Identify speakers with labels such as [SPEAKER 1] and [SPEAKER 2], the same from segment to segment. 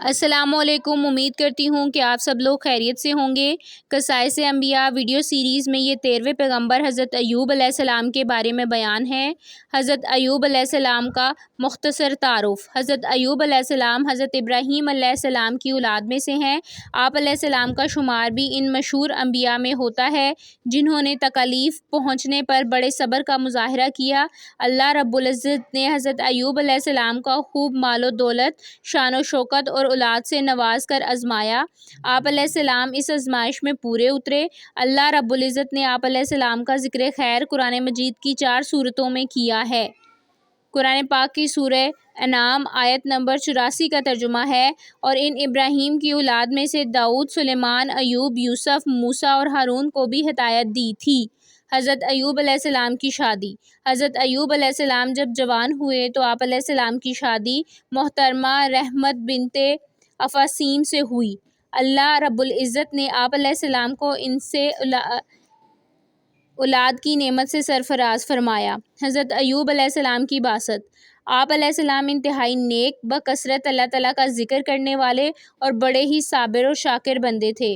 [SPEAKER 1] السلام علیکم، امید کرتی ہوں کہ آپ سب لوگ خیریت سے ہوں گے۔ قصائص انبیاء ویڈیو سیریز میں یہ 13ویں پیغمبر حضرت ایوب علیہ السلام کے بارے میں بیان ہے۔ حضرت ایوب علیہ السلام کا مختصر تعارف۔ حضرت ایوب علیہ السلام حضرت ابراہیم علیہ السلام کی اولاد میں سے ہیں۔ آپ علیہ السلام کا شمار بھی ان مشہور انبیاء میں ہوتا ہے جنہوں نے تکالیف پہنچنے پر بڑے صبر کا مظاہرہ کیا۔ اللہ رب العزت نے حضرت ایوب علیہ السلام کا خوب مال و دولت، شان و شوکت اور اولاد سے نواز کر آزمایا۔ آپ علیہ السلام اس آزمائش میں پورے اترے۔ اللہ رب العزت نے آپ علیہ السلام کا ذکر خیر قرآن مجید کی 4 سورتوں میں کیا ہے۔ قرآن پاک کی سورہ انعام آیت نمبر 84 کا ترجمہ ہے، اور ان ابراہیم کی اولاد میں سے داؤد، سلیمان، ایوب، یوسف، موسیٰ اور ہارون کو بھی ہدایت دی تھی۔ حضرت ایوب علیہ السلام کی شادی۔ حضرت ایوب علیہ السلام جب جوان ہوئے تو آپ علیہ السلام کی شادی محترمہ رحمت بنت افاسیم سے ہوئی۔ اللہ رب العزت نے آپ علیہ السلام کو ان سے اولاد کی نعمت سے سرفراز فرمایا۔ حضرت ایوب علیہ السلام کی بعثت۔ آپ علیہ السلام انتہائی نیک، بکثرت اللہ تعالیٰ کا ذکر کرنے والے اور بڑے ہی صابر و شاکر بندے تھے۔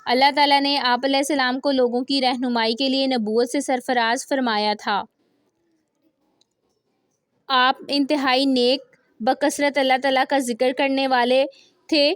[SPEAKER 1] اللہ تعالیٰ نے آپ علیہ السلام کو لوگوں کی رہنمائی کے لیے نبوت سے سرفراز فرمایا تھا۔ آپ انتہائی نیک، بکثرت اللہ تعالیٰ کا ذکر کرنے والے تھے۔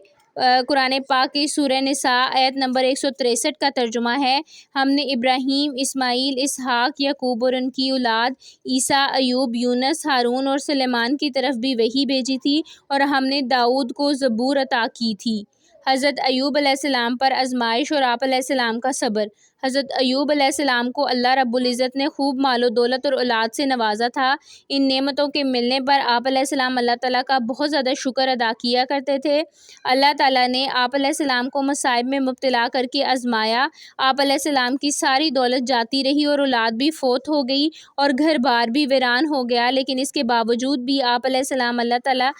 [SPEAKER 1] قرآن پاک کی سورہ نساء آیت نمبر 163 کا ترجمہ ہے، ہم نے ابراہیم، اسماعیل، اسحاق، یعقوب اور ان کی اولاد عیسیٰ، ایوب، یونس، ہارون اور سلیمان کی طرف بھی وحی بھیجی تھی، اور ہم نے داؤد کو زبور عطا کی تھی۔ حضرت ایوب علیہ السلام پر آزمائش اور آپ علیہ السلام کا صبر۔ حضرت ایوب علیہ السلام کو اللہ رب العزت نے خوب مال و دولت اور اولاد سے نوازا تھا۔ ان نعمتوں کے ملنے پر آپ علیہ السلام اللہ تعالیٰ کا بہت زیادہ شکر ادا کیا کرتے تھے۔ اللہ تعالیٰ نے آپ علیہ السلام کو مصائب میں مبتلا کر کے آزمایا۔ آپ علیہ السلام کی ساری دولت جاتی رہی اور اولاد بھی فوت ہو گئی اور گھر بار بھی ویران ہو گیا، لیکن اس کے باوجود بھی آپ علیہ السلام اللہ تعالیٰ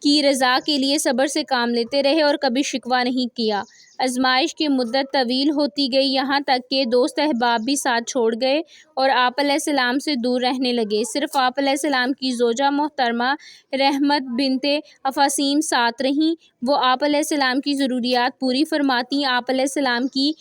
[SPEAKER 1] کی رضا کے لیے صبر سے کام لیتے رہے اور کبھی شکوہ نہیں کیا۔ آزمائش کی مدت طویل ہوتی گئی، یہاں تک کہ دوست احباب بھی ساتھ چھوڑ گئے اور آپ علیہ السلام سے دور رہنے لگے۔ صرف آپ علیہ السلام کی زوجہ محترمہ رحمت بنت افاسیم ساتھ رہیں۔ وہ آپ علیہ السلام کی ضروریات پوری فرماتیں۔ آپ علیہ السلام کی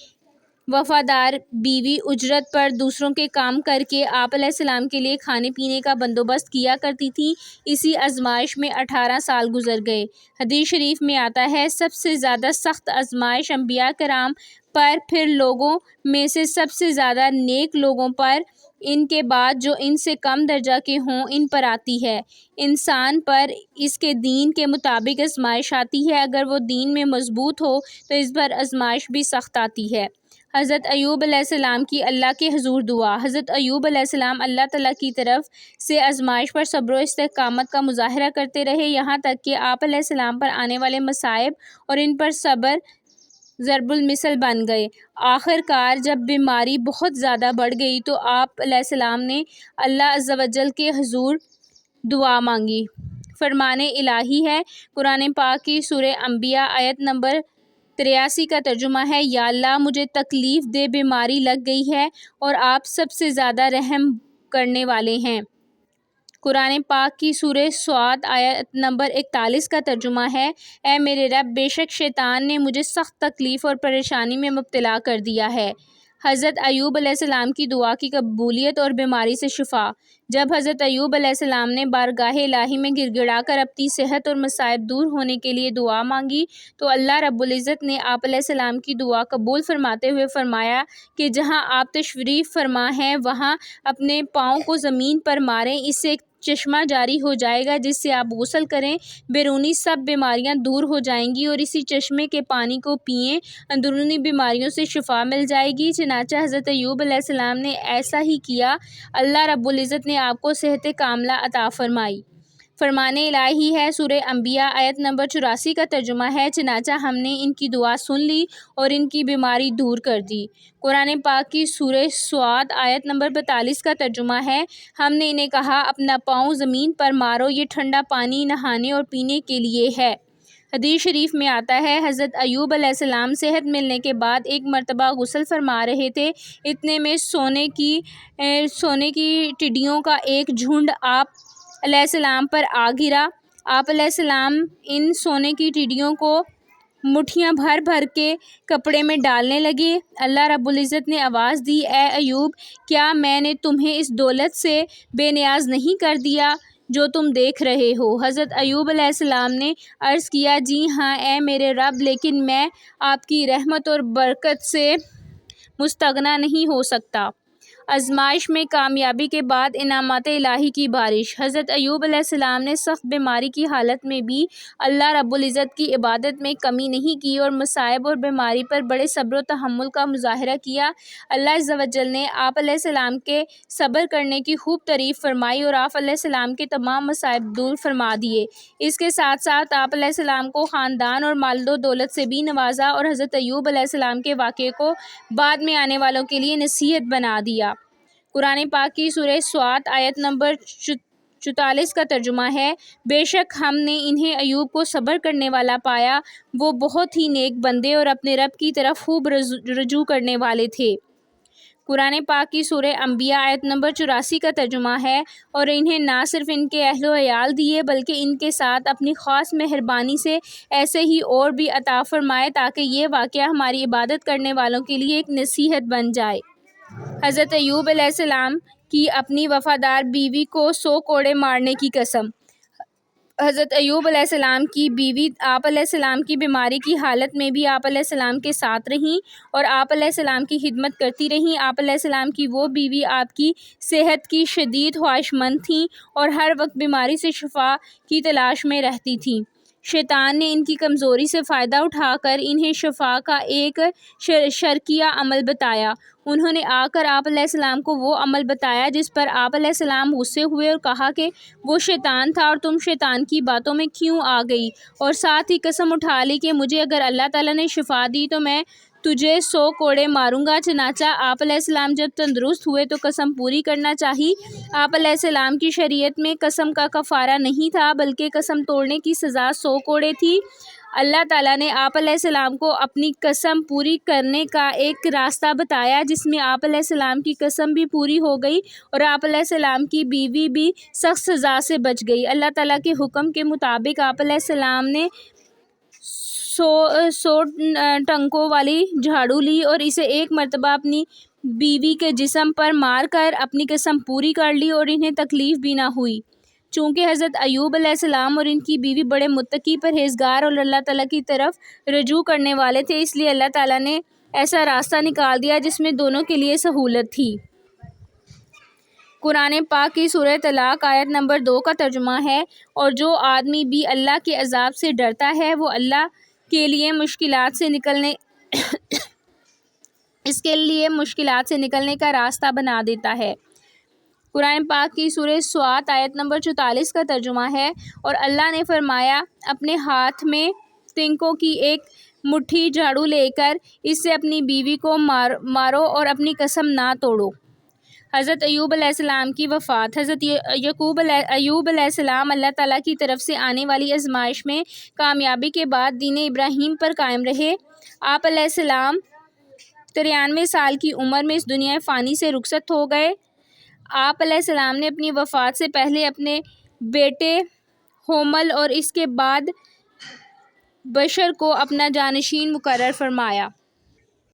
[SPEAKER 1] وفادار بیوی اجرت پر دوسروں کے کام کر کے آپ علیہ السلام کے لیے کھانے پینے کا بندوبست کیا کرتی تھی۔ اسی آزمائش میں 18 سال گزر گئے۔ حدیث شریف میں آتا ہے، سب سے زیادہ سخت آزمائش انبیاء کرام پر، پھر لوگوں میں سے سب سے زیادہ نیک لوگوں پر، ان کے بعد جو ان سے کم درجہ کے ہوں ان پر آتی ہے۔ انسان پر اس کے دین کے مطابق آزمائش آتی ہے، اگر وہ دین میں مضبوط ہو تو اس پر آزمائش بھی سخت آتی ہے۔ حضرت ایوب علیہ السلام کی اللہ کے حضور دعا۔ حضرت ایوب علیہ السلام اللہ تعالیٰ کی طرف سے آزمائش پر صبر و استقامت کا مظاہرہ کرتے رہے، یہاں تک کہ آپ علیہ السلام پر آنے والے مصائب اور ان پر صبر ضرب المثل بن گئے۔ آخر کار جب بیماری بہت زیادہ بڑھ گئی تو آپ علیہ السلام نے اللہ عز و جل کے حضور دعا مانگی۔ فرمان الہی ہے۔ قرآن پاک کی سورہ انبیاء آیت نمبر 83 کا ترجمہ ہے، یا اللہ مجھے تکلیف دہ بیماری لگ گئی ہے اور آپ سب سے زیادہ رحم کرنے والے ہیں۔ قرآن پاک کی سورہ صاد آیت نمبر 41 کا ترجمہ ہے، اے میرے رب، بے شک شیطان نے مجھے سخت تکلیف اور پریشانی میں مبتلا کر دیا ہے۔ حضرت ایوب علیہ السلام کی دعا کی قبولیت اور بیماری سے شفا۔ جب حضرت ایوب علیہ السلام نے بارگاہ الہی میں گڑ گڑا کر اپنی صحت اور مصائب دور ہونے کے لیے دعا مانگی تو اللہ رب العزت نے آپ علیہ السلام کی دعا قبول فرماتے ہوئے فرمایا کہ جہاں آپ تشریف فرما ہیں وہاں اپنے پاؤں کو زمین پر ماریں، اس سے ایک چشمہ جاری ہو جائے گا جس سے آپ غسل کریں، بیرونی سب بیماریاں دور ہو جائیں گی اور اسی چشمے کے پانی کو پئیں، اندرونی بیماریوں سے شفا مل جائے گی۔ چنانچہ حضرت ایوب علیہ السلام نے ایسا ہی کیا۔ اللہ رب العزت نے آپ کو صحت کاملہ عطا فرمائی۔ فرمان الہی ہے۔ سورہ انبیاء آیت نمبر 84 کا ترجمہ ہے، چنانچہ ہم نے ان کی دعا سن لی اور ان کی بیماری دور کر دی۔ قرآن پاک کی سورہ صاد آیت نمبر 42 کا ترجمہ ہے، ہم نے انہیں کہا اپنا پاؤں زمین پر مارو، یہ ٹھنڈا پانی نہانے اور پینے کے لیے ہے۔ حدیث شریف میں آتا ہے، حضرت ایوب علیہ السلام صحت ملنے کے بعد ایک مرتبہ غسل فرما رہے تھے، اتنے میں سونے کی ٹڈیوں کا ایک جھنڈ آپ علیہ السلام پر آ گرا۔ آپ علیہ السلام ان سونے کی ٹڈیوں کو مٹھیاں بھر بھر کے کپڑے میں ڈالنے لگے۔ اللہ رب العزت نے آواز دی، اے ایوب، کیا میں نے تمہیں اس دولت سے بے نیاز نہیں کر دیا جو تم دیکھ رہے ہو؟ حضرت ایوب علیہ السلام نے عرض کیا، جی ہاں اے میرے رب، لیکن میں آپ کی رحمت اور برکت سے مستغنی نہیں ہو سکتا۔ آزمائش میں کامیابی کے بعد انعامات الہی کی بارش۔ حضرت ایوب علیہ السلام نے سخت بیماری کی حالت میں بھی اللہ رب العزت کی عبادت میں کمی نہیں کی اور مصائب اور بیماری پر بڑے صبر و تحمل کا مظاہرہ کیا۔ اللہ عز و جل نے آپ علیہ السلام کے صبر کرنے کی خوب تعریف فرمائی اور آپ علیہ السلام کے تمام مصائب دور فرما دیے۔ اس کے ساتھ ساتھ آپ علیہ السلام کو خاندان اور مال و دولت سے بھی نوازا اور حضرت ایوب علیہ السلام کے واقعے کو بعد میں آنے والوں کے لیے نصیحت بنا دیا۔ قرآن پاک کی سورہ صاد آیت نمبر 44 کا ترجمہ ہے، بے شک ہم نے انہیں ایوب کو صبر کرنے والا پایا، وہ بہت ہی نیک بندے اور اپنے رب کی طرف خوب رجوع کرنے والے تھے۔ قرآن پاک کی سورہ انبیاء آیت نمبر 84 کا ترجمہ ہے، اور انہیں نہ صرف ان کے اہل و عیال دیے بلکہ ان کے ساتھ اپنی خاص مہربانی سے ایسے ہی اور بھی عطا فرمائے تاکہ یہ واقعہ ہماری عبادت کرنے والوں کے لیے ایک نصیحت بن جائے۔ حضرت ایوب علیہ السلام کی اپنی وفادار بیوی کو 100 کوڑے مارنے کی قسم۔ حضرت ایوب علیہ السلام کی بیوی آپ علیہ السلام کی بیماری کی حالت میں بھی آپ علیہ السلام کے ساتھ رہیں اور آپ علیہ السلام کی خدمت کرتی رہیں۔ آپ علیہ السلام کی وہ بیوی آپ کی صحت کی شدید خواہش مند تھیں اور ہر وقت بیماری سے شفا کی تلاش میں رہتی تھیں۔ شیطان نے ان کی کمزوری سے فائدہ اٹھا کر انہیں شفا کا ایک شرکیہ عمل بتایا۔ انہوں نے آ کر آپ علیہ السلام کو وہ عمل بتایا جس پر آپ علیہ السلام غصے ہوئے اور کہا کہ وہ شیطان تھا اور تم شیطان کی باتوں میں کیوں آ گئی، اور ساتھ ہی قسم اٹھا لی کہ مجھے اگر اللہ تعالیٰ نے شفا دی تو میں تجھے 100 کوڑے ماروں گا۔ چنانچہ آپ علیہ السلام جب تندرست ہوئے تو قسم پوری کرنا چاہی۔ آپ علیہ السلام کی شریعت میں قسم کا کفارہ نہیں تھا بلکہ قسم توڑنے کی سزا 100 کوڑے تھی۔ اللہ تعالیٰ نے آپ علیہ السلام کو اپنی قسم پوری کرنے کا ایک راستہ بتایا جس میں آپ علیہ السلام کی قسم بھی پوری ہو گئی اور آپ علیہ السلام کی بیوی بھی سخت سزا سے بچ گئی۔ اللہ تعالیٰ کے حکم کے مطابق آپ علیہ السلام نے 100 ٹنکوں والی جھاڑو لی اور اسے ایک مرتبہ اپنی بیوی کے جسم پر مار کر اپنی قسم پوری کر لی اور انہیں تکلیف بھی نہ ہوئی۔ چونکہ حضرت ایوب علیہ السلام اور ان کی بیوی بڑے متقی پرہیزگار اور اللہ تعالیٰ کی طرف رجوع کرنے والے تھے، اس لیے اللہ تعالیٰ نے ایسا راستہ نکال دیا جس میں دونوں کے لیے سہولت تھی۔ قرآن پاک کی سورہ طلاق آیت نمبر 2 کا ترجمہ ہے، اور جو آدمی بھی اللہ کے عذاب سے ڈرتا ہے وہ اللہ کے لیے مشکلات سے نکلنے کا راستہ بنا دیتا ہے۔ قرآن پاک کی سورہ صاد آیت نمبر 44 کا ترجمہ ہے، اور اللہ نے فرمایا، اپنے ہاتھ میں تنکوں کی ایک مٹھی جھاڑو لے کر اس سے اپنی بیوی کو مارو اور اپنی قسم نہ توڑو۔ حضرت ایوب علیہ السلام کی وفات۔ حضرت ایوب علیہ السلام اللہ تعالیٰ کی طرف سے آنے والی آزمائش میں کامیابی کے بعد دین ابراہیم پر قائم رہے۔ آپ علیہ السلام 93 سال کی عمر میں اس دنیا فانی سے رخصت ہو گئے۔ آپ علیہ السلام نے اپنی وفات سے پہلے اپنے بیٹے حومل اور اس کے بعد بشر کو اپنا جانشین مقرر فرمایا۔